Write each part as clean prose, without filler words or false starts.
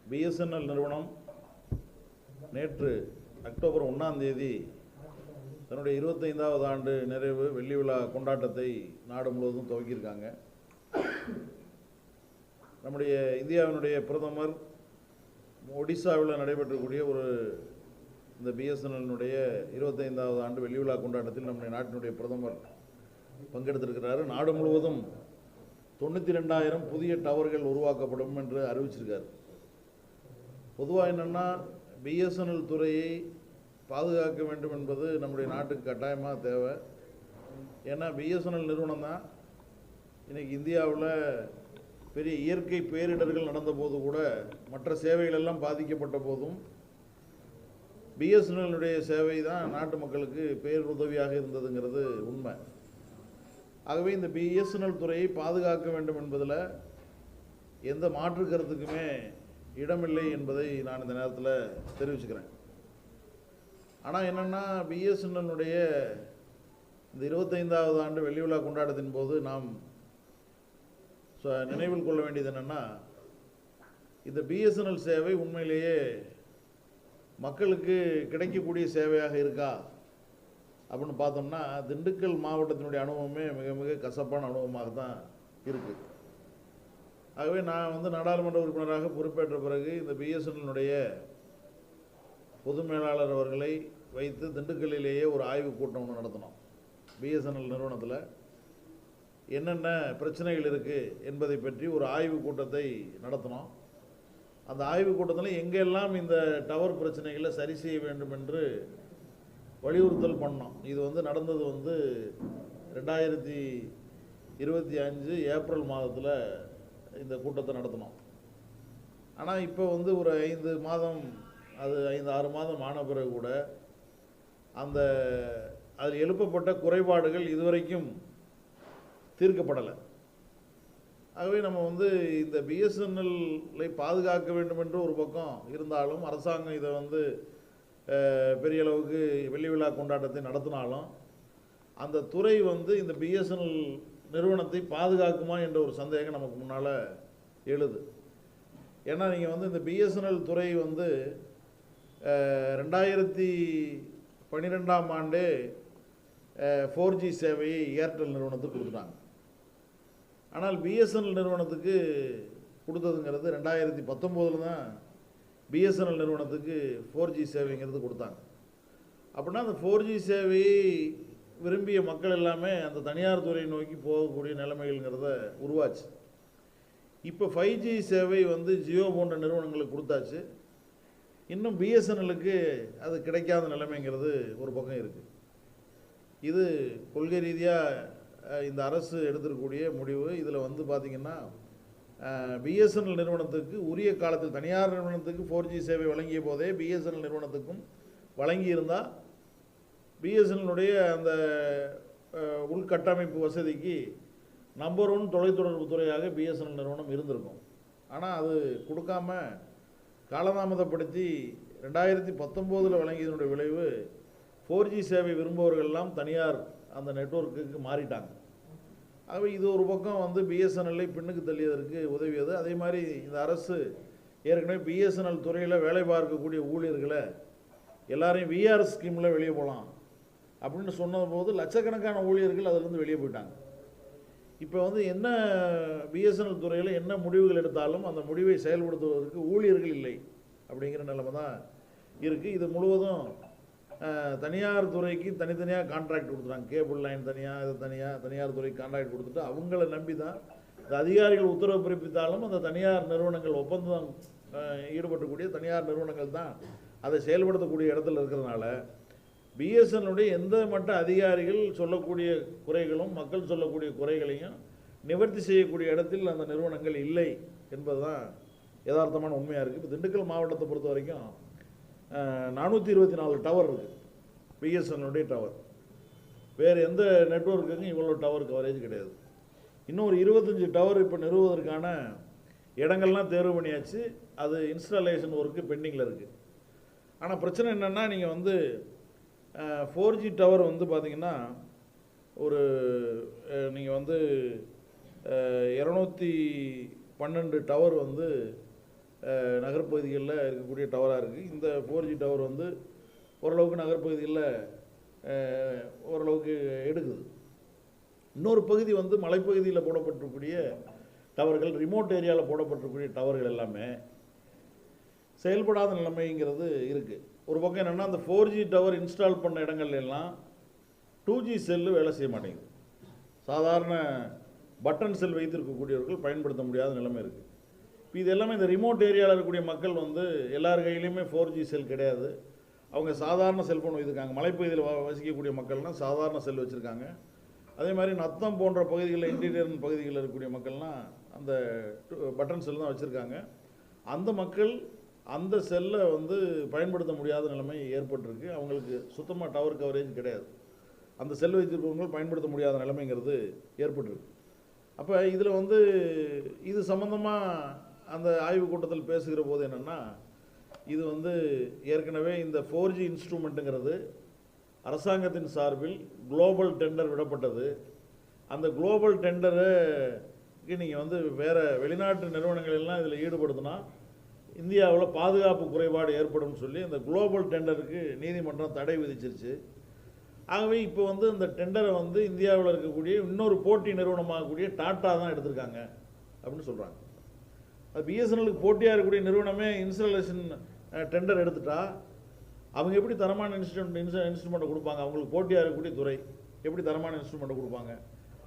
BSNL நிறுவனம் நேற்று October 1ஆம் தேதி தன்னுடைய 25வது ஆண்டு நிறைவு வெள்ளி விழா கொண்டாட்டத்தை நாடு முழுவதும் துவக்கியிருக்காங்க. நம்முடைய இந்தியாவினுடைய பிரதமர் ஒடிசாவில் நடைபெற்றக்கூடிய இந்த பிஎஸ்என்எல்னுடைய 25வது ஆண்டு வெள்ளி விழா கொண்டாட்டத்தில் நம்முடைய நாட்டினுடைய பிரதமர் பங்கெடுத்திருக்கிறார். நாடு முழுவதும் 92,000 புதிய டவர்கள் உருவாக்கப்படும் என்று அறிவிச்சிருக்கார். பொதுவாக என்னென்னா பிஎஸ்என்எல் துறையை பாதுகாக்க வேண்டும் என்பது நம்முடைய நாட்டுக்கு கட்டாயமாக தேவை. ஏன்னா பிஎஸ்என்எல் நிறுவனம் தான் இன்றைக்கி இந்தியாவில் பெரிய இயற்கை பேரிடர்கள் நடந்தபோது கூட மற்ற சேவைகள் எல்லாம் பாதிக்கப்பட்ட போதும் பிஎஸ்என்எல்னுடைய சேவை தான் நாட்டு மக்களுக்கு பேருதவியாக இருந்ததுங்கிறது உண்மை. ஆகவே இந்த பிஎஸ்என்எல் துறையை பாதுகாக்க வேண்டும் என்பதில் எந்த மாற்று கருத்துக்குமே இடமில்லை என்பதை நான் இந்த நேரத்தில் தெரிவிச்சுக்கிறேன். ஆனால் என்னென்னா பிஎஸ்என்எல்னுடைய இந்த 25வது ஆண்டு வெள்ளி விழா கொண்டாட்டத்தின் போது நாம் நினைவில் கொள்ள வேண்டியது என்னென்னா, இந்த பிஎஸ்என்எல் சேவை உண்மையிலேயே மக்களுக்கு கிடைக்கக்கூடிய சேவையாக இருக்கா அப்படின்னு பார்த்தோம்னா திண்டுக்கல் மாவட்டத்தினுடைய அனுபவமே மிக மிக கசப்பான அனுபவமாக தான் இருக்குது. ஆகவே நான் நாடாளுமன்ற உறுப்பினராக பொறுப்பேற்ற பிறகு இந்த பிஎஸ்என்எல்னுடைய பொது மேலாளர் அவர்களை வைத்து திண்டுக்கல்லிலேயே ஒரு ஆய்வுக் கூட்டம் ஒன்று நடத்தினோம். பிஎஸ்என்எல் நிறுவனத்தில் என்னென்ன பிரச்சனைகள் இருக்குது என்பதை பற்றி ஒரு ஆய்வுக் கூட்டத்தை நடத்தினோம். அந்த ஆய்வுக் கூட்டத்தில் எங்கெல்லாம் இந்த டவர் பிரச்சனைகளை சரி செய்ய வேண்டும் என்று வலியுறுத்தல் பண்ணோம். இது நடந்தது 2025 ஏப்ரல் மாதத்தில் இந்த கூட்டத்தை நடத்தினோம். ஆனால் இப்போ ஒரு 5 மாதம் 5-6 மாதம் ஆன பிறகு கூட அதில் எழுப்பப்பட்ட குறைபாடுகள் இதுவரைக்கும் தீர்க்கப்படலை. ஆகவே நம்ம இந்த பிஎஸ்என்எல்லை பாதுகாக்க வேண்டும் என்று ஒரு பக்கம் இருந்தாலும் அரசாங்கம் இதை பெரிய அளவுக்கு வெள்ளி விழா கொண்டாட்டத்தை நடத்தினாலும் அந்த துறை இந்த பிஎஸ்என்எல் நிறுவனத்தை பாதுகாக்குமா என்ற ஒரு சந்தேகம் நமக்கு முன்னால் எழுது. ஏன்னா நீங்கள் இந்த பிஎஸ்என்எல் துறை 2012ஆம் ஆண்டே 4G சேவையை ஏர்டெல் நிறுவனத்துக்கு கொடுத்துட்டாங்க. ஆனால் பிஎஸ்என்எல் நிறுவனத்துக்கு கொடுத்ததுங்கிறது 2019 தான் பிஎஸ்என்எல் நிறுவனத்துக்கு 4G சேவைங்கிறது கொடுத்தாங்க. அப்படின்னா அந்த 4G சேவையை விரும்பிய மக்கள் எல்லாமே அந்த தனியார் துறையை நோக்கி போகக்கூடிய நிலைமைகள்ங்கிறத உருவாச்சு. இப்போ 5G சேவை ஜியோ போன்ற நிறுவனங்களுக்கு கொடுத்தாச்சு. இன்னும் பிஎஸ்என்எல்லுக்கு அது கிடைக்காத நிலைமைங்கிறது ஒரு பக்கம் இருக்குது. இது கொள்கை ரீதியாக இந்த அரசு எடுத்திருக்கக்கூடிய முடிவு. இதில் பார்த்திங்கன்னா பிஎஸ்என்எல் நிறுவனத்துக்கு உரிய காலத்தில் தனியார் நிறுவனத்துக்கு 4G சேவை வழங்கிய போதே பிஎஸ்என்எல் நிறுவனத்துக்கும் வழங்கியிருந்தால் பிஎஸ்என்எல்னுடைய அந்த உள்கட்டமைப்பு வசதிக்கு நம்பர் 1 தொலைத்தொடர்பு துறையாக பிஎஸ்என்எல் நிறுவனம் இருந்திருக்கும். ஆனால் அது கொடுக்காம காலதாமதப்படுத்தி 2019 வழங்கியதனுடைய விளைவு 4G சேவை விரும்புபவர்கள்லாம் தனியார் அந்த நெட்வொர்க்குக்கு மாறிட்டாங்க. ஆகவே இது ஒரு பக்கம் பிஎஸ்என்எல்லை பின்னுக்கு தள்ளியதற்கு உதவியது. அதே மாதிரி இந்த அரசு ஏற்கனவே பிஎஸ்என்எல் துறையில் வேலை பார்க்கக்கூடிய ஊழியர்களை எல்லாரையும் விஆர்எஸ் ஸ்கீமில் வெளியே போகலாம் அப்படின்னு சொன்னபோது லட்சக்கணக்கான ஊழியர்கள் அதிலிருந்து வெளியே போயிட்டாங்க. இப்போ என்ன பிஎஸ்என்எல் துறையில் என்ன முடிவுகள் எடுத்தாலும் அந்த முடிவை செயல்படுத்துவதற்கு ஊழியர்கள் இல்லை அப்படிங்கிற நிலைமை தான் இருக்குது. இது முழுவதும் தனியார் துறைக்கு தனித்தனியாக கான்ட்ராக்ட் கொடுத்துட்டாங்க. கேபிள் லைன் தனியாக தனியார் துறைக்கு கான்ட்ராக்ட் கொடுத்துட்டு அவங்கள நம்பி தான் இந்த அதிகாரிகள் உத்தரவு பிறப்பித்தாலும் அந்த தனியார் நிறுவனங்கள் ஒப்பந்தம் ஈடுபட்டக்கூடிய தனியார் நிறுவனங்கள் தான் அதை செயல்படுத்தக்கூடிய இடத்துல இருக்கிறதுனால பிஎஸ்என்எல்லுடைய எந்த மட்ட அதிகாரிகள் சொல்லக்கூடிய குறைகளும் மக்கள் சொல்லக்கூடிய குறைகளையும் நிவர்த்தி செய்யக்கூடிய இடத்தில் அந்த நிறுவனங்கள் இல்லை என்பது தான் யதார்த்தமான உண்மையாக இருக்குது. இப்போ திண்டுக்கல் மாவட்டத்தை பொறுத்த வரைக்கும் 424 டவர் இருக்குது. பிஎஸ்என்எல்லுடைய டவர் வேறு எந்த நெட்வொர்க்குக்கும் இவ்வளோ டவர் கவரேஜ் கிடையாது. இன்னும் ஒரு 25 டவர் இப்போ நிறுவுவதற்கான இடங்கள்லாம் தேர்வு பண்ணியாச்சு. அது இன்ஸ்டாலேஷன் ஒர்க்கு பெண்டிங்கில் இருக்குது. ஆனால் பிரச்சனை என்னென்னா நீங்கள் 4G டவர் பார்த்திங்கன்னா ஒரு நீங்கள் 212 டவர் நகர்ப்பகுதிகளில் இருக்கக்கூடிய டவராக இருக்குது. இந்த 4G டவர் வந்து ஓரளவுக்கு நகர்ப்பகுதிகளில் ஓரளவுக்கு எடுக்குது. இன்னொரு பகுதி வந்து மலைப்பகுதியில் போடப்பட்டிருக்கக்கூடிய டவர்கள், ரிமோட் ஏரியாவில் போடப்பட்டிருக்கக்கூடிய டவர்கள் எல்லாமே செயல்படாத நிலைமைங்கிறது இருக்குது. ஒரு பக்கம் என்னென்னா, அந்த 4G டவர் இன்ஸ்டால் பண்ண இடங்கள்ல எல்லாம் 2G செல்லு வேலை செய்ய மாட்டேங்குது. சாதாரண பட்டன் செல் வைத்திருக்கக்கூடியவர்கள் பயன்படுத்த முடியாத நிலைமை இருக்குது. இப்போ இது எல்லாமே இந்த ரிமோட் ஏரியாவில் இருக்கக்கூடிய மக்கள் வந்து எல்லார் கையிலையுமே 4G செல் கிடையாது. அவங்க சாதாரண செல்ஃபோன் வச்சுருக்காங்க. மலைப்பகுதியில் வசிக்கக்கூடிய மக்கள்லாம் சாதாரண செல் வச்சுருக்காங்க. அதே மாதிரி நத்தம் போன்ற பகுதிகளில், இன்டீரியர் பகுதிகளில் இருக்கக்கூடிய மக்கள்லாம் அந்த பட்டன் செல் தான் வச்சுருக்காங்க. அந்த மக்கள் அந்த செல்லை வந்து பயன்படுத்த முடியாத நிலைமை ஏற்பட்டிருக்கு. அவங்களுக்கு சுத்தமாக டவர் கவரேஜ் கிடையாது. அந்த செல் வைத்திருப்பவங்க பயன்படுத்த முடியாத நிலைமைங்கிறது ஏற்பட்டிருக்கு. அப்போ இதில் வந்து இது சம்மந்தமாக அந்த ஆய்வுக் கூட்டத்தில் பேசுகிற போது என்னென்னா, இது வந்து ஏற்கனவே இந்த 4G இன்ஸ்ட்ருமெண்ட்டுங்கிறது அரசாங்கத்தின் சார்பில் குளோபல் டெண்டர் விடப்பட்டது. அந்த குளோபல் டெண்டருக்கு நீங்கள் வந்து வேறு வெளிநாட்டு நிறுவனங்கள் எல்லாம் இதில் ஈடுபடுத்தினா இந்தியாவில் பாதுகாப்பு குறைபாடு ஏற்படும் சொல்லி அந்த குளோபல் டெண்டருக்கு நீதிமன்றம் தடை விதிச்சிருச்சு. ஆகவே இப்போ வந்து இந்த டெண்டரை வந்து இந்தியாவில் இருக்கக்கூடிய இன்னொரு போட்டி நிறுவனமாகக்கூடிய டாட்டா தான் எடுத்திருக்காங்க அப்படின்னு சொல்கிறாங்க. அது பிஎஸ்என்எலுக்கு போட்டியாக இருக்கக்கூடிய நிறுவனமே இன்ஸ்டாலேஷன் டெண்டர் எடுத்துட்டா அவங்க எப்படி தரமான இன்ஸ்ட்ருமெண்ட்டை கொடுப்பாங்க? அவங்களுக்கு போட்டியாக இருக்கக்கூடிய துறை எப்படி தரமான இன்ஸ்ட்ருமெண்ட்டை கொடுப்பாங்க?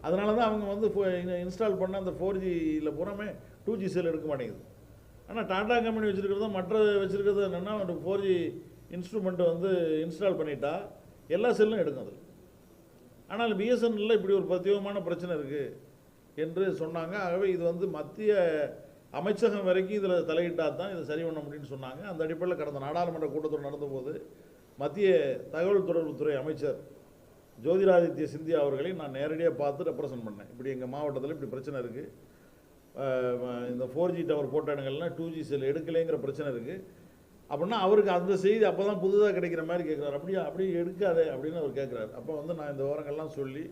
அதனால தான் அவங்க வந்து இன்ஸ்டால் பண்ண அந்த 4Gயில் பூராமே 2G செல் எடுக்க மாட்டேங்குது. ஆனால் டாடா கம்பெனி வச்சுருக்கிறதும் மற்ற வச்சுருக்கிறது என்னென்னா, 4G இன்ஸ்ட்ருமெண்ட்டை வந்து இன்ஸ்டால் பண்ணிட்டா எல்லா செல்லும் எடுக்கும் அதில். ஆனால் பிஎஸ்என்எல்ல இப்படி ஒரு பிரத்யேகமான பிரச்சனை இருக்குது என்று சொன்னாங்க. ஆகவே இது வந்து மத்திய அமைச்சகம் வரைக்கும் இதில் தலையிட்டால் தான் இதை சரி பண்ண முடியும்னு சொன்னாங்க. அந்த அடிப்படையில் கடந்த நாடாளுமன்ற கூட்டத்தொடர் நடந்தபோது மத்திய தகவல் தொடர்புத்துறை அமைச்சர் ஜோதிராதித்ய சிந்தியா அவர்களை நான் நேரடியாக பார்த்து ரெப்ரசன்ட் பண்ணேன். இப்படி எங்கள் மாவட்டத்தில் இப்படி பிரச்சனை இருக்குது, இந்த 4G டவர் போட்ட இடங்கள்லாம் 2G செல் எடுக்கலைங்கிற பிரச்சனை இருக்குது அப்படின்னா அவருக்கு அந்த செய்தி அப்போ தான் புதுதாக கிடைக்கிற மாதிரி கேட்குறாரு. அப்படி எடுக்காதே அப்படின்னு அவர் கேட்குறாரு. அப்போ வந்து நான் இந்த விவரங்கள்லாம் சொல்லி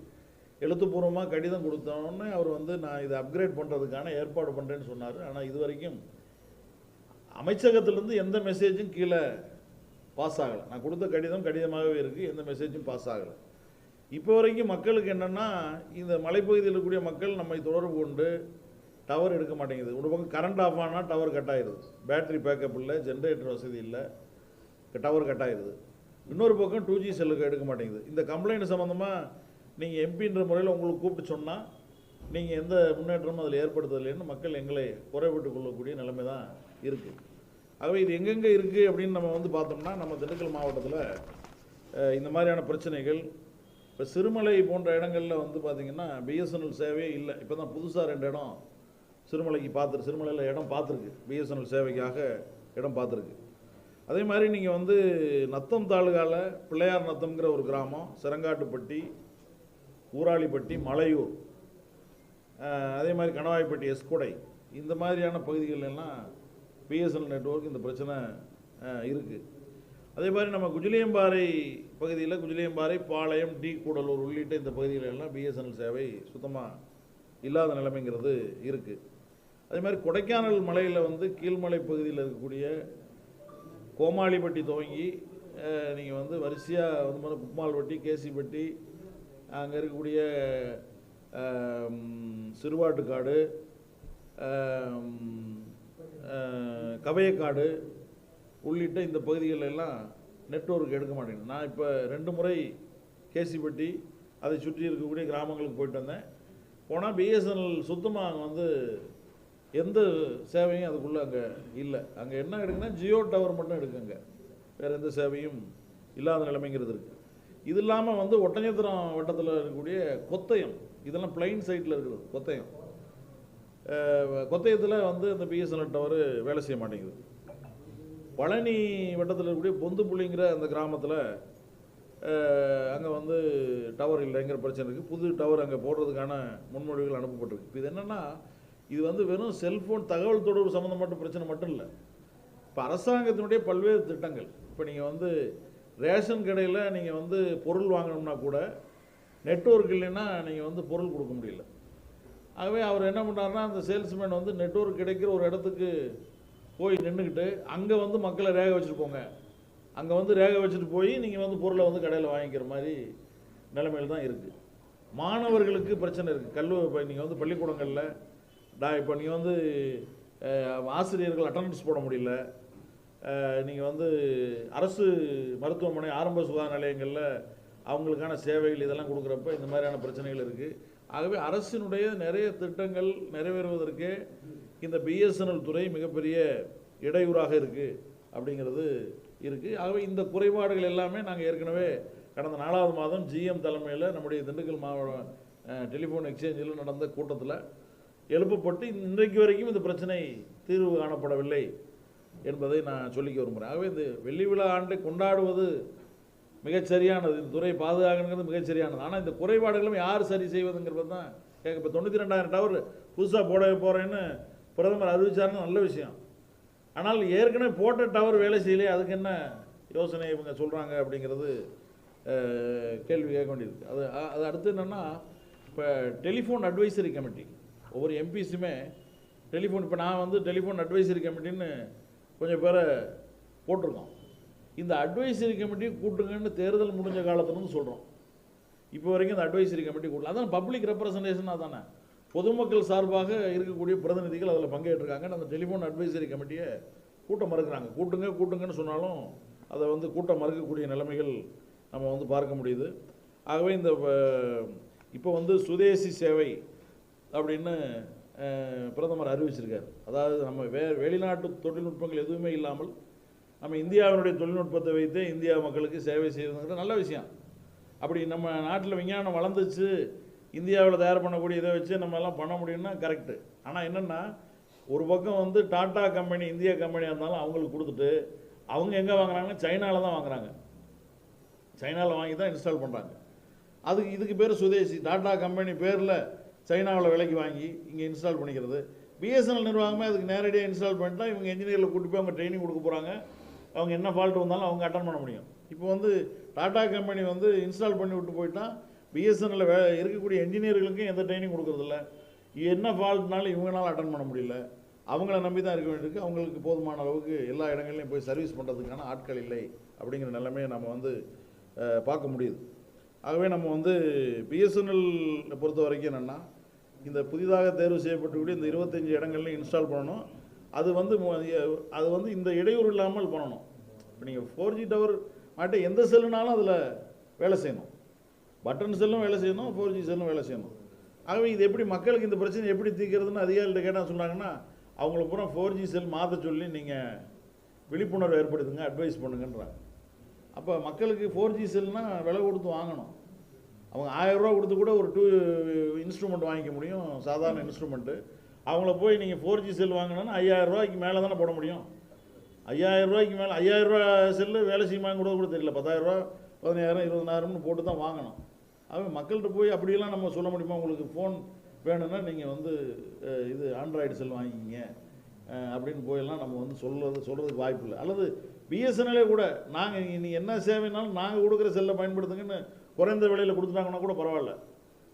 எழுத்துப்பூர்வமாக கடிதம் கொடுத்தோன்னே அவர் வந்து நான் இதை அப்கிரேட் பண்ணுறதுக்கான ஏற்பாடு பண்ணுறேன்னு சொன்னார். ஆனால் இது வரைக்கும் அமைச்சகத்திலேருந்து எந்த மெசேஜும் கீழே பாஸ் ஆகலை. நான் கொடுத்த கடிதமாகவே இருக்குது, எந்த மெசேஜும் பாஸ் ஆகலை. இப்போ வரைக்கும் மக்களுக்கு என்னென்னா, இந்த மலைப்பகுதியில் இருக்கக்கூடிய மக்கள் நம்மை தொடர்பு கொண்டு டவர் எடுக்க மாட்டேங்குது. ஒரு பக்கம் கரண்ட் ஆஃப் ஆனால் டவர் கட் ஆகிடுது, பேட்டரி பேக்கப் இல்லை, ஜென்ரேட்டர் வசதி இல்லை, டவர் கட் ஆகிடுது. இன்னொரு பக்கம் 2G செல்லுக்கு எடுக்க மாட்டேங்குது. இந்த கம்ப்ளைண்ட் சம்மந்தமாக நீங்கள் எம்பின்ற முறையில் உங்களுக்கு கூப்பிட்டு சொன்னால் நீங்கள் எந்த முன்னேற்றமும் அதில் ஏற்படுத்தலைன்னு மக்கள் எங்களை குறைபட்டு கொள்ளக்கூடிய நிலைமை தான் இருக்குது. ஆகவே இது எங்கெங்கே இருக்குது அப்படின்னு நம்ம வந்து பார்த்தோம்னா, நம்ம திண்டுக்கல் மாவட்டத்தில் இந்த மாதிரியான பிரச்சனைகள், இப்போ சிறுமலை போன்ற இடங்களில் வந்து பார்த்திங்கன்னா பிஎஸ்என்எல் சேவையே இல்லை. இப்போ தான் புதுசாக 2 இடம் சிறுமலையில் இடம் பார்த்துருக்கு, பிஎஸ்என்எல் சேவைக்காக இடம் பார்த்துருக்கு. அதே மாதிரி நீங்கள் வந்து நத்தம் தாலுகாவில் பிள்ளையார் நத்தம்ங்கிற ஒரு கிராமம், செரங்காட்டுப்பட்டி, ஊராளிப்பட்டி, மலையூர், அதே மாதிரி கணவாய்ப்பட்டி, எஸ்கொடை, இந்த மாதிரியான பகுதிகளெல்லாம் பிஎஸ்என்எல் நெட்வொர்க் இந்த பிரச்சனை இருக்குது. அதே மாதிரி நம்ம குஜிலியம்பாறை பகுதியில், குஜிலியம்பாறை, பாளையம், டி கூடலூர் உள்ளிட்ட இந்த பகுதிகளெல்லாம் பிஎஸ்என்எல் சேவை சுத்தமாக இல்லாத நிலைமைங்கிறது இருக்குது. அதே மாதிரி கொடைக்கானல் மலையில் வந்து கீழ்மலை பகுதியில் இருக்கக்கூடிய கோமாளிப்பட்டி துவங்கி நீங்கள் வந்து வரிசையாக வந்து குப்மால்பட்டி, கேசிப்பட்டி, அங்கே இருக்கக்கூடிய சிறுவாட்டுக்காடு, கவையக்காடு உள்ளிட்ட இந்த பகுதிகளெல்லாம் நெட்வொர்க் எடுக்க மாட்டேங்குது. நான் இப்போ 2 முறை கேசிப்பட்டி அதை சுற்றி இருக்கக்கூடிய கிராமங்களுக்கு போயிட்டு வந்தேன். போனால் பிஎஸ்என்எல் சுத்தமாக அங்கே வந்து எந்த சேவையும் அதுக்குள்ளே அங்கே இல்லை. அங்கே என்ன எடுக்குன்னா ஜியோ டவர் மட்டும் எடுக்குங்க, வேறு எந்த சேவையும் இல்லாத நிலைமைங்கிறது இருக்குது. இது இல்லாமல் வந்து ஒட்டஞ்சத்திரம் வட்டத்தில் இருக்கக்கூடிய கொத்தயம், இதெல்லாம் பிளைன் சைட்டில் இருக்கிறது. கொத்தயத்தில் வந்து அந்த பிஎஸ்என்எல் டவர் வேலை செய்ய மாட்டேங்குது. பழனி வட்டத்தில் இருக்கக்கூடிய பொந்துப்புள்ளிங்கிற அந்த கிராமத்தில் அங்கே வந்து டவர் இல்லைங்கிற பிரச்சனை இருக்குது. புது டவர் அங்கே போடுறதுக்கான முன்மொழிவுகள் அனுப்பப்பட்டிருக்கு. இப்போ இது என்னென்னா, இது வந்து வெறும் செல்ஃபோன் தகவல் தொடர்பு சம்மந்தப்பட்ட பிரச்சனை மட்டும் இல்லை. இப்போ அரசாங்கத்தினுடைய பல்வேறு திட்டங்கள், இப்போ நீங்கள் வந்து ரேஷன் கடையில் நீங்கள் வந்து பொருள் வாங்கணும்னா கூட நெட்வொர்க் இல்லைன்னா நீங்கள் வந்து பொருள் கொடுக்க முடியல. ஆகவே அவர் என்ன பண்ணுறாருன்னா, அந்த சேல்ஸ்மேன் வந்து நெட்வொர்க் கிடைக்கிற ஒரு இடத்துக்கு போய் நின்றுக்கிட்டு அங்கே வந்து மக்களை ரேகை வச்சுட்டு போங்க, அங்கே வந்து ரேகை வச்சுட்டு போய் நீங்கள் வந்து பொருளை வந்து கடையில் வாங்கிக்கிற மாதிரி நிலைமையில் தான் இருக்குது. மாணவர்களுக்கு பிரச்சனை இருக்குது. இப்போ நீங்கள் வந்து பள்ளிக்கூடங்களில் இப்போ நீங்கள் வந்து ஆசிரியர்கள் அட்டண்டன்ஸ் போட முடியல, நீங்கள் வந்து அரசு மருத்துவமனை ஆரம்ப சுகாதார நிலையங்களில் அவங்களுக்கான சேவைகள் இதெல்லாம் கொடுக்குறப்ப இந்த மாதிரியான பிரச்சனைகள் இருக்குது. ஆகவே அரசினுடைய நிறைய திட்டங்கள் நிறைவேறுவதற்கு இந்த பிஎஸ்என்எல் துறை மிகப்பெரிய இடையூறாக இருக்குது அப்படிங்கிறது இருக்குது. ஆகவே இந்த குறைபாடுகள் எல்லாமே நாங்கள் ஏற்கனவே கடந்த 4வது மாதம் ஜிஎம் தலைமையில் நம்முடைய திண்டுக்கல் மாவட்ட டெலிஃபோன் எக்ஸ்சேஞ்சில் நடந்த கூட்டத்தில் எழுப்பப்பட்டு இன்றைக்கு வரைக்கும் இந்த பிரச்சனை தீர்வு காணப்படவில்லை என்பதை நான் சொல்லிக்க விரும்புகிறேன். ஆகவே இந்த வெள்ளி விழா ஆண்டை கொண்டாடுவது மிகச்சரியானது, இந்த துறை பாதுகாக்கிறது மிகச்சரியானது. ஆனால் இந்த குறைபாடுகளும் யார் சரி செய்வதுங்கிறது தான் கேட்க. இப்போ 92,000 டவர் புதுசாக போட போகிறேன்னு பிரதமர் அறிவிச்சாருன்னு நல்ல விஷயம். ஆனால் ஏற்கனவே போட்ட டவர் வேலை செய்யலையே, அதுக்கு என்ன யோசனை இவங்க சொல்கிறாங்க அப்படிங்கிறது கேள்வி கேட்க வேண்டியிருக்கு. அது அடுத்து என்னென்னா, இப்போ டெலிஃபோன் அட்வைசரி கமிட்டி ஒவ்வொரு எம்பிஸுமே டெலிஃபோன், இப்போ நான் வந்து டெலிஃபோன் அட்வைசரி கமிட்டின்னு கொஞ்சம் பேரை போட்டிருக்கோம். இந்த அட்வைசரி கமிட்டி கூட்டுங்கன்னு தேர்தல் முடிஞ்ச காலத்துலேருந்து சொல்கிறோம். இப்போ வரைக்கும் இந்த அட்வைசரி கமிட்டி கூட்டலாம். அதான் பப்ளிக் ரெப்ரசன்டேஷனாக தானே, பொதுமக்கள் சார்பாக இருக்கக்கூடிய பிரதிநிதிகள் அதில் பங்கேற்றிருக்காங்க. அந்த டெலிஃபோன் அட்வைசரி கமிட்டியை கூட்ட மறுக்கிறாங்க. கூட்டுங்கன்னு சொன்னாலும் அதை வந்து கூட்டம் மறுக்கக்கூடிய நிலைமைகள் நம்ம வந்து பார்க்க முடியுது. ஆகவே இந்த இப்போ வந்து சுதேசி சேவை அப்படின்னு பிரதமர் அறிவிச்சிருக்கார். அதாவது நம்ம வெளிநாட்டு தொழில்நுட்பங்கள் எதுவுமே இல்லாமல் நம்ம இந்தியாவினுடைய தொழில்நுட்பத்தை வைத்தே இந்தியா மக்களுக்கு சேவை செய்வதுங்கிறது நல்ல விஷயம். அப்படி நம்ம நாட்டில் விஞ்ஞானம் வளர்ந்துச்சு, இந்தியாவில் தயார் பண்ணக்கூடிய இதை வச்சு நம்ம எல்லாம் பண்ண முடியும்னா கரெக்டு. ஆனால் என்னென்னா, ஒரு பக்கம் வந்து டாடா கம்பெனி இந்தியா கம்பெனியாக இருந்தாலும் அவங்களுக்கு கொடுத்துட்டு அவங்க எங்கே வாங்குறாங்கன்னா சைனாவில் தான் வாங்குறாங்க. சைனாவில் வாங்கி தான் இன்ஸ்டால் பண்ணுறாங்க. இதுக்கு பேர் சுதேசி. டாடா கம்பெனி பேரில் சைனாவில் விலைக்கு வாங்கி இங்கே இன்ஸ்டால் பண்ணிக்கிறது. பிஎஸ்என்எல் நிர்வாகமே அதுக்கு நேரடியாக இன்ஸ்டால் பண்ணிட்டா இவங்க இன்ஜினியரில் கூட்டி போய் அவங்க ட்ரைனிங் கொடுக்க போகிறாங்க. அவங்க என்ன ஃபால்ட் வந்தாலும் அவங்க அட்டன் பண்ண முடியும். இப்போ வந்து டாடா கம்பெனி வந்து இன்ஸ்டால் பண்ணி விட்டு போயிட்டால் பிஎஸ்என்எல்ல இருக்கக்கூடிய என்ஜினியர்களுக்கும் எந்த ட்ரைனிங் கொடுக்குறதில்ல. என்ன ஃபால்ட்னாலும் இவங்களால அட்டன் பண்ண முடியல. அவங்கள நம்பி தான் இருக்க வேண்டியிருக்கு. அவங்களுக்கு போதுமான அளவுக்கு எல்லா இடங்கள்லையும் போய் சர்வீஸ் பண்ணுறதுக்கான ஆட்கள் இல்லை அப்படிங்கிற நிலைமையை நம்ம வந்து பார்க்க முடியுது. ஆகவே நம்ம வந்து பிஎஸ்என்எல் பொறுத்த வரைக்கும் என்னென்னா, இந்த புதிதாக தேர்வு செய்யப்பட்டுக்கூடிய இந்த 25 இடங்கள்லையும் இன்ஸ்டால் பண்ணணும். அது வந்து இந்த இடையூறு இல்லாமல் பண்ணணும். இப்போ நீங்கள் 4G டவர் மாட்ட எந்த செல்லுனாலும் அதில் வேலை செய்யணும். பட்டன் செல்லும் வேலை செய்யணும், 4G செல்லும் வேலை செய்யணும். ஆகவே இது எப்படி மக்களுக்கு இந்த பிரச்சனை எப்படி தீர்க்கிறதுன்னு அதிகாரிகிட்ட கேட்டால் சொன்னாங்கன்னா, அவங்கள பூரா 4G செல் மாற்ற சொல்லி நீங்கள் விழிப்புணர்வு ஏற்படுத்துங்க, அட்வைஸ் பண்ணுங்கன்றாங்க. அப்போ மக்களுக்கு 4G செல்னால் விலை கொடுத்து வாங்கணும். அவங்க 1000 ரூபா கொடுத்து கூட ஒரு 2 இன்ஸ்ட்ருமெண்ட் வாங்கிக்க முடியும், சாதாரண இன்ஸ்ட்ருமெண்ட்டு. அவங்கள போய் நீங்கள் 4G செல் வாங்கினோன்னா 5000 ரூபாய்க்கு மேலே தானே போட முடியும். 5000 ரூபாய்க்கு மேலே 5000 ரூபா செல்லு வேலை செய்யுமாங்க கூட தெரியல. 10,000 ரூபா 15,000 20,000ன்னு போட்டு தான் வாங்கணும். அவங்க மக்கள்கிட்ட போய் அப்படியெல்லாம் நம்ம சொல்ல முடியுமா? உங்களுக்கு ஃபோன் வேணும்னா நீங்கள் வந்து இது ஆண்ட்ராய்டு செல் வாங்கிக்கிங்க அப்படின்னு போயெல்லாம் நம்ம வந்து சொல்கிறதுக்கு வாய்ப்பு இல்லை. அல்லது பிஎஸ்என்எல்லே கூட நீங்கள் என்ன சேவைனாலும் நாங்கள் கொடுக்குற செல்லை பயன்படுத்துங்கன்னு குறைந்த விலையில் கொடுத்துட்டாங்கன்னா கூட பரவாயில்ல.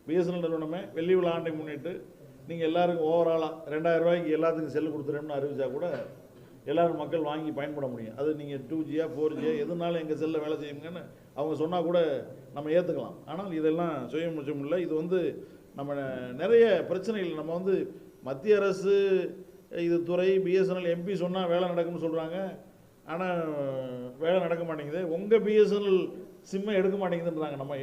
பிஎஸ்என்எல் நிறுவனமே வெள்ளி விழா ஆண்டை முன்னிட்டு நீங்கள் எல்லாருக்கும் ஓவராலாக 2000 ரூபாய்க்கு எல்லாத்துக்கும் செல்லு கொடுத்துறேன்னு அறிவிச்சா கூட எல்லோரும் மக்கள் வாங்கி பயன்பட முடியும். அது நீங்கள் 2Gயா 4Gயா எதுனாலும் எங்கள் செல்லில் வேலை செய்யுங்கன்னு அவங்க சொன்னால் கூட நம்ம ஏற்றுக்கலாம். ஆனால் இதெல்லாம் சுயமுச்சம் இல்லை. இது வந்து நம்ம நிறைய பிரச்சனைகள் நம்ம வந்து மத்திய அரசு இது துறை பிஎஸ்என்எல் எம்பி சொன்னால் வேலை நடக்கும்னு சொல்கிறாங்க. ஆனால் வேலை நடக்க மாட்டேங்குது. உங்கள் பிஎஸ்என்எல் சிம்மை எடுக்க மாட்டேங்குதுன்றாங்க. நம்ம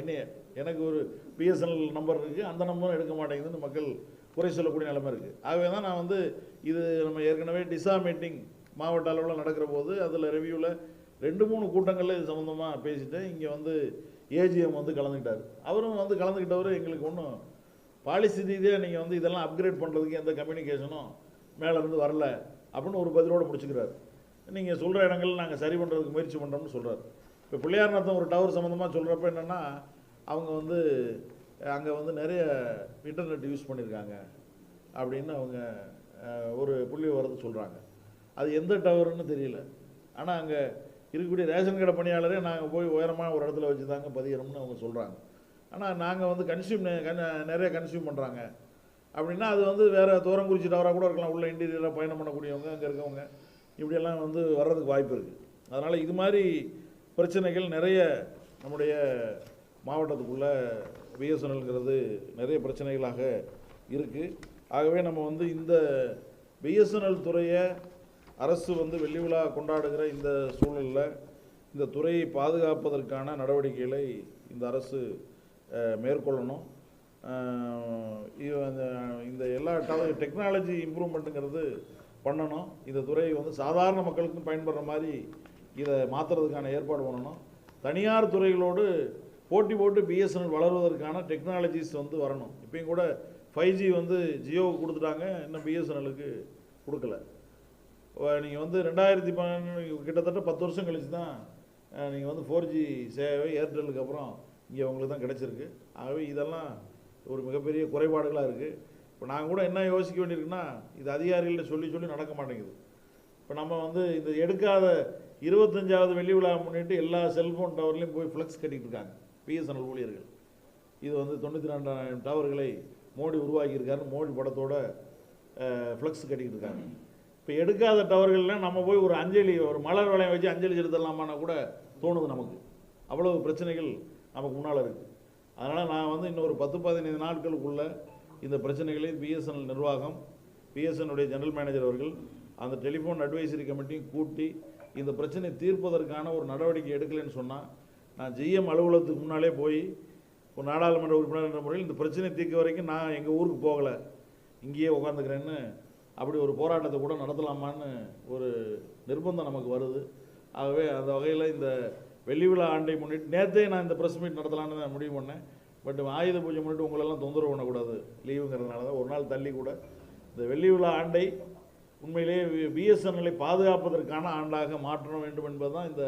எனக்கு ஒரு பிஎஸ்என்எல் நம்பர் இருக்குது, அந்த நம்பரும் எடுக்க மாட்டேங்குதுன்னு மக்கள் குறை சொல்லக்கூடிய நிலைமை இருக்குது. ஆகவே தான் நான் வந்து இது நம்ம ஏற்கனவே டிசா மீட்டிங் மாவட்ட அளவில் நடக்கிற போது அதில் ரிவ்யூவில் 2-3 கூட்டங்களில் இது சம்மந்தமாக பேசிட்டு இங்கே வந்து ஏஜிஎம் வந்து கலந்துக்கிட்டார். அவரும் வந்து கலந்துக்கிட்டவர் எங்களுக்கு ஒன்றும் பாலிசி ரீதியாக நீங்கள் வந்து இதெல்லாம் அப்கிரேட் பண்ணுறதுக்கு எந்த கம்யூனிகேஷனும் மேலேருந்து வரல அப்படின்னு ஒரு பதிலோடு முடிச்சுக்கிறார். நீங்கள் சொல்கிற இடங்கள் நாங்கள் சரி பண்ணுறதுக்கு முயற்சி பண்ணுறோம்னு சொல்கிறார். இப்போ பிள்ளையார்நாத்தம் ஒரு டவர் சம்மந்தமாக சொல்கிறப்ப என்னென்னா, அவங்க வந்து அங்கே வந்து நிறைய இன்டர்நெட் யூஸ் பண்ணியிருக்காங்க அப்படின்னு அவங்க ஒரு புள்ளி வரது சொல்கிறாங்க. அது எந்த டவர்னு தெரியல. ஆனால் அங்கே இருக்கக்கூடிய ரேஷன் கடை பணியாளரே நாங்கள் போய் உயரமாக ஒரு இடத்துல வச்சு தாங்க பதிகிறோம்னு அவங்க சொல்கிறாங்க. ஆனால் நாங்கள் வந்து நிறைய கன்சியூம் பண்ணுறாங்க அப்படின்னா அது வந்து வேறு தூரங்குறிச்சி டவராக கூட இருக்கலாம். உள்ள இன்டீரியராக பயணம் பண்ணக்கூடியவங்க அங்கே இருக்கவங்க இப்படியெல்லாம் வந்து வர்றதுக்கு வாய்ப்பு இருக்குது. அதனால் இது மாதிரி பிரச்சனைகள் நிறைய நம்முடைய மாவட்டத்துக்குள்ளே பிஎஸ்என்எல்ங்கிறது நிறைய பிரச்சனைகளாக இருக்குது. ஆகவே நம்ம வந்து இந்த பிஎஸ்என்எல் துறையை அரசு வந்து வெள்ளி விழா கொண்டாடுகிற இந்த சூழலில் இந்த துறையை பாதுகாப்பதற்கான நடவடிக்கைகளை இந்த அரசு மேற்கொள்ளணும். இந்த எல்லா டெக்னாலஜி இம்ப்ரூவ்மெண்ட்டுங்கிறது பண்ணணும். இந்த துறையை வந்து சாதாரண மக்களுக்கும் பயன்படுற மாதிரி இதை மாற்றுறதுக்கான ஏற்பாடு பண்ணணும். தனியார் துறைகளோடு போட்டி போட்டு பிஎஸ்என்எல் வளர்வதற்கான டெக்னாலஜிஸ் வந்து வரணும். இப்பயும் கூட 5G வந்து ஜியோவுக்கு கொடுத்துட்டாங்க, இன்னும் பிஎஸ்என்எலுக்கு கொடுக்கல. நீங்கள் வந்து 2012 கிட்டத்தட்ட 10 வருஷம் கழிச்சு தான் நீங்கள் வந்து 4G சேவை ஏர்டெல்லுக்கு அப்புறம் இங்கே உங்களுக்கு தான் கிடச்சிருக்கு. ஆகவே இதெல்லாம் ஒரு மிகப்பெரிய குறைபாடுகளாக இருக்குது. இப்போ நாங்கள் கூட என்ன யோசிக்க வேண்டியிருக்குன்னா, இது அதிகாரிகள்ட்ட சொல்லி நடக்க மாட்டேங்குது. இப்போ நம்ம வந்து இந்த எடுக்காத 25வது வெள்ளி விழா முன்னிட்டு எல்லா செல்ஃபோன் டவர்லையும் போய் ஃப்ளெக்ஸ் கட்டிகிட்டு இருக்காங்க பிஎஸ்என்எல் ஊழியர்கள். இது வந்து 92,000 டவர்களை மோடி உருவாக்கியிருக்காருன்னு மோடி படத்தோட ஃப்ளெக்ஸ் கட்டிக்கிட்டு இருக்காங்க. இப்போ எடுக்காத டவர்கள்லாம் நம்ம போய் ஒரு அஞ்சலி, ஒரு மலர் வளையம் வச்சு அஞ்சலி செலுத்தலாமான்னா கூட தோணுது நமக்கு. அவ்வளவு பிரச்சனைகள் நமக்கு முன்னால் இருக்குது. அதனால் நான் வந்து இன்னொரு 10-15 நாட்களுக்குள்ள இந்த பிரச்சனைகளை பிஎஸ்என்எல் நிர்வாகம், பிஎஸ்என்எலுடைய ஜெனரல் மேனேஜர் அவர்கள் அந்த டெலிஃபோன் அட்வைசரி கமிட்டியும் கூட்டி இந்த பிரச்சனை தீர்ப்பதற்கான ஒரு நடவடிக்கை எடுக்கலைன்னு சொன்னால், நான் ஜிஎம் அலுவலகத்துக்கு முன்னாலே போய் ஒரு நாடாளுமன்ற உறுப்பினர் என்ற முறையில் இந்த பிரச்சனை தீர்க்க வரைக்கும் நான் எங்கள் ஊருக்கு போகலை, இங்கேயே உட்காந்துக்கிறேன்னு அப்படி ஒரு போராட்டத்தை கூட நடத்தலாமான்னு ஒரு நிர்பந்தம் நமக்கு வருது. ஆகவே அந்த வகையில் இந்த வெள்ளி விழா ஆண்டை முன்னிட்டு நேற்றே நான் இந்த ப்ரெஸ் மீட் நடத்தலான்னு நான் முடிவு பண்ணேன். பட் ஆயுத பூஜை முன்னிட்டு உங்களெல்லாம் தொந்தரவு பண்ணக்கூடாது, லீவுங்கிறதுனால தான் ஒரு நாள் தள்ளி கூட இந்த வெள்ளி விழா ஆண்டை உண்மையிலேயே பிஎஸ்என்எல்லை பாதுகாப்பதற்கான ஆண்டாக மாற்ற வேண்டும் என்பது தான் இந்த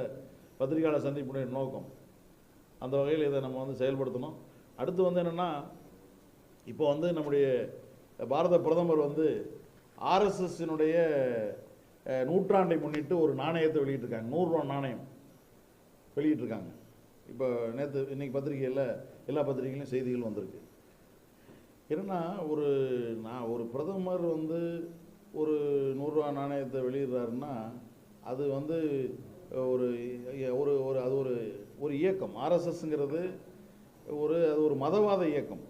பத்திரிகையாளர் சந்திப்புடைய நோக்கம். அந்த வகையில் இதை நம்ம வந்து செயல்படுத்தணும். அடுத்து வந்து என்னென்னா, இப்போ வந்து நம்முடைய பாரத பிரதமர் வந்து ஆர்எஸ்எஸ்ஸினுடைய நூற்றாண்டை முன்னிட்டு ஒரு நாணயத்தை வெளியிட்டிருக்காங்க. 100 ரூபா நாணயம் வெளியிட்டிருக்காங்க. இப்போ இன்னைக்கு பத்திரிகையில் எல்லா பத்திரிகையிலையும் செய்திகள் வந்திருக்கு. என்னென்னா, ஒரு பிரதமர் வந்து ஒரு 100 ரூபா நாணயத்தை வெளியிடுறாருன்னா அது வந்து ஒரு ஒரு அது ஒரு இயக்கம். ஆர்எஸ்எஸ்ங்கிறது அது ஒரு மதவாத இயக்கம்,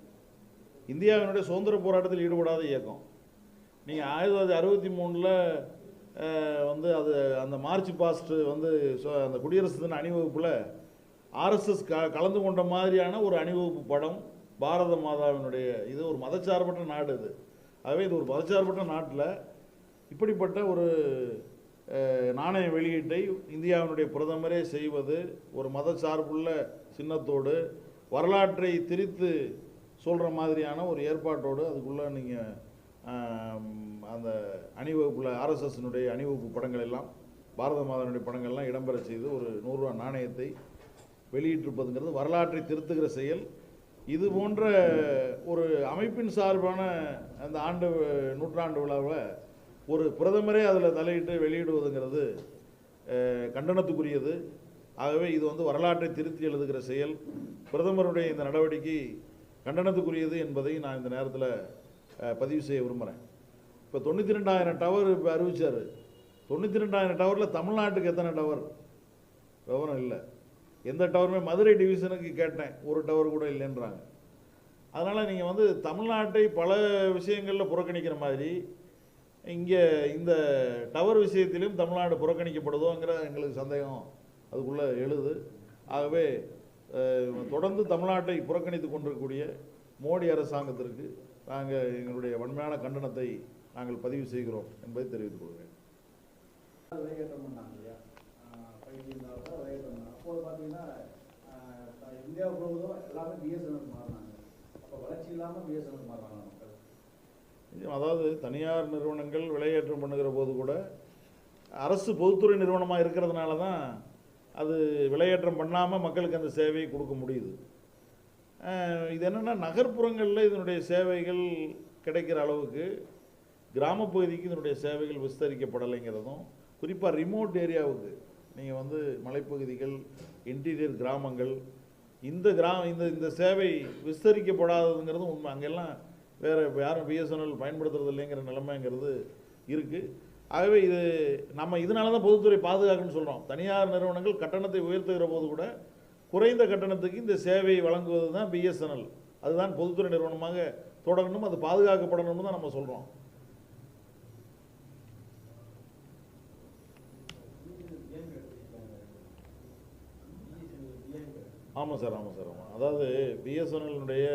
இந்தியாவினுடைய சுதந்திர போராட்டத்தில் ஈடுபடாத இயக்கம். நீங்கள் 1963 வந்து அது அந்த மார்ச் பாஸ்ட் வந்து அந்த குடியரசு தின அணிவகுப்பில் ஆர்எஸ்எஸ் கலந்து கொண்ட மாதிரியான ஒரு அணிவகுப்பு படம் பாரத மாதாவினுடைய. இது ஒரு மதச்சார்பற்ற நாடு இது. ஆகவே இது ஒரு மதச்சார்பற்ற நாட்டில் இப்படிப்பட்ட ஒரு நாணய வெளியீட்டை இந்தியாவினுடைய பிரதமரே செய்வது ஒரு மதச்சார்புள்ள சின்னத்தோடு வரலாற்றை திரித்து சொல்கிற மாதிரியான ஒரு ஏற்பாட்டோடு அதுக்குள்ளே நீங்கள் அந்த அணிவகுப்பில் ஆர்எஸ்எஸ்னுடைய அணிவகுப்பு படங்கள் எல்லாம் பாரத மாதாவினுடைய படங்கள்லாம் இடம்பெற செய்து ஒரு 100 ரூபா நாணயத்தை வெளியிட்டிருப்பதுங்கிறது வரலாற்றை திருத்துகிற செயல். இது போன்ற ஒரு அமைப்பின் சார்பான அந்த நூற்றாண்டு விழாவில் ஒரு பிரதமரே அதில் தலையிட்டு வெளியிடுவதுங்கிறது கண்டனத்துக்குரியது. ஆகவே இது வந்து வரலாற்றை திருத்தி எழுதுகிற செயல். பிரதமருடைய இந்த நடவடிக்கை கண்டனத்துக்குரியது என்பதை நான் இந்த நேரத்தில் பதிவு செய்ய விரும்புகிறேன். இப்போ 92,000 டவர் இப்போ அறிவித்தார். 92,000 டவரில் தமிழ்நாட்டுக்கு எத்தனை டவர் விவரம் இல்லை. எந்த டவருமே மதுரை டிவிஷனுக்கு கேட்டேன், ஒரு டவர் கூட இல்லைன்றாங்க. அதனால் நீங்கள் வந்து தமிழ்நாட்டை பல விஷயங்களில் புறக்கணிக்கிற மாதிரி இங்கே இந்த டவர் விஷயத்திலும் தமிழ்நாடு புறக்கணிக்கப்படுதோங்கிற எங்களுக்கு சந்தேகம் அதுக்குள்ளே எழுது. ஆகவே தொடர்ந்து தமிழ்நாட்டை புறக்கணித்து கொண்டிருக்கக்கூடிய மோடி அரசாங்கத்திற்கு நாங்கள் எங்களுடைய வன்மையான கண்டனத்தை நாங்கள் பதிவு செய்கிறோம் என்பதை தெரிவித்துக் கொள்கிறேன். அப்போது பார்த்தீங்கன்னா இந்தியா முழுவதும் எல்லாமே பிஎஸ்என்எல் மாறினாங்க. அப்போ வளர்ச்சி இல்லாமல் பிஎஸ்என்எல் மாறுறாங்க மக்கள். அதாவது தனியார் நிறுவனங்கள் விலையேற்றம் பண்ணுகிற போது கூட அரசு பொதுத்துறை நிறுவனமாக இருக்கிறதுனால தான் அது விலையேற்றம் பண்ணாமல் மக்களுக்கு அந்த சேவையை கொடுக்க முடியுது. இது என்னென்னா, நகர்ப்புறங்களில் இதனுடைய சேவைகள் கிடைக்கிற அளவுக்கு கிராமப்பகுதிக்கு இதனுடைய சேவைகள் விஸ்தரிக்கப்படலைங்கிறதும், குறிப்பாக ரிமோட் ஏரியாவுக்கு நீங்கள் வந்து மலைப்பகுதிகள், இன்டீரியர் கிராமங்கள், இந்த சேவை விஸ்தரிக்கப்படாததுங்கிறதும் உண்மை. அங்கெல்லாம் வேறு யாரும் பிஎஸ்என்எல் பயன்படுத்துறது இல்லைங்கிற நிலைமைங்கிறது இருக்குது. ஆகவே இது நம்ம இதனால தான் பொதுத்துறை பாதுகாக்கணும்னு சொல்கிறோம். தனியார் நிறுவனங்கள் கட்டணத்தை உயர்த்துகிற போது கூட குறைந்த கட்டணத்துக்கு இந்த சேவையை வழங்குவது தான் பிஎஸ்என்எல். அதுதான் பொதுத்துறை நிறுவனமாக தொடரணும், அது பாதுகாக்கப்படணும்னு தான் நம்ம சொல்கிறோம். ஆமாம் சார், ஆமாம் சார், ஆமாம். அதாவது பிஎஸ்என்எல்னுடைய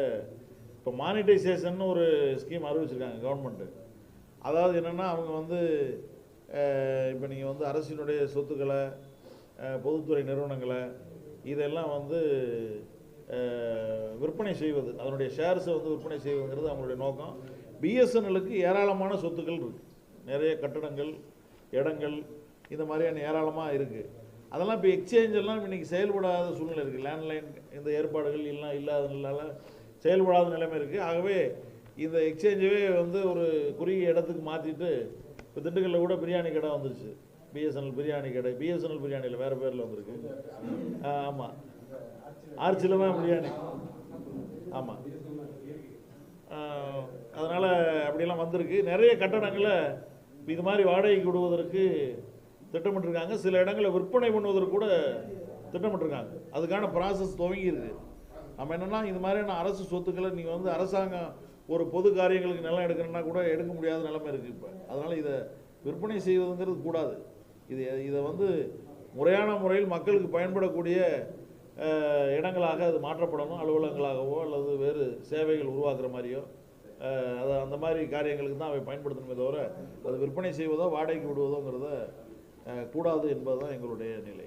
இப்போ மானிட்டைசேஷன் ஒரு ஸ்கீம் அறிவிச்சிருக்காங்க கவர்மெண்ட்டு. அதாவது என்னென்னா அவங்க வந்து இப்போ நீங்கள் வந்து அரசினுடைய சொத்துக்களை, பொதுத்துறை நிறுவனங்களை இதெல்லாம் வந்து விற்பனை செய்வது, அதனுடைய ஷேர்ஸை வந்து விற்பனை செய்வதுங்கிறது அவங்களுடைய நோக்கம். பிஎஸ்என்எலுக்கு ஏராளமான சொத்துக்கள் இருக்குது, நிறைய கட்டடங்கள், இடங்கள், இந்த மாதிரியான ஏராளமாக இருக்குது. அதெல்லாம் இப்போ எக்ஸ்சேஞ்செல்லாம் இன்றைக்கி செயல்படாத சூழ்நிலை இருக்குது. லேண்ட்லைன் இந்த ஏற்பாடுகள் எல்லாம் இல்லாததுனால செயல்படாத நிலைமை இருக்குது. ஆகவே இந்த எக்ஸ்சேஞ்சவே வந்து ஒரு குறுகிய இடத்துக்கு மாற்றிட்டு இப்போ திண்டுக்கல்லில் கூட பிரியாணி கடை வந்துருச்சு, பிஎஸ்என்எல் பிரியாணி கடை. பிஎஸ்என்எல் பிரியாணியில் வேறு பேரில் வந்திருக்கு. ஆமாம், ஆர்ச்சிலமா பிரியாணி. ஆமாம், அதனால் அப்படியெல்லாம் வந்திருக்கு. நிறைய கட்டடங்களை இது மாதிரி வாடகைக்கு விடுவதற்கு திட்டமிட்டிருக்காங்க. சில இடங்களை விற்பனை பண்ணுவதற்கு கூட திட்டமிட்டிருக்காங்க. அதுக்கான ப்ராசஸ் துவங்கியிருக்கு. நம்ம என்னென்னா இது மாதிரியான அரசு சொத்துக்களை நீங்கள் வந்து அரசாங்கம் ஒரு பொது காரியங்களுக்கு நிலம் எடுக்கணும்னா கூட எடுக்க முடியாத நிலைமை இருக்குது இப்போ. அதனால் இதை விற்பனை செய்வதுங்கிறது கூடாது. இதை வந்து முறையான முறையில் மக்களுக்கு பயன்படக்கூடிய இடங்களாக அது மாற்றப்படணும். அலுவலகங்களாகவோ அல்லது வேறு சேவைகள் உருவாக்குற மாதிரியோ அதை அந்த மாதிரி காரியங்களுக்கு தான் அவை பயன்படுத்தணுமே தவிர அது விற்பனை செய்வதோ வாடகைக்கு விடுவதோங்கிறத கூடாது என்பது தான் எங்களுடைய நிலை.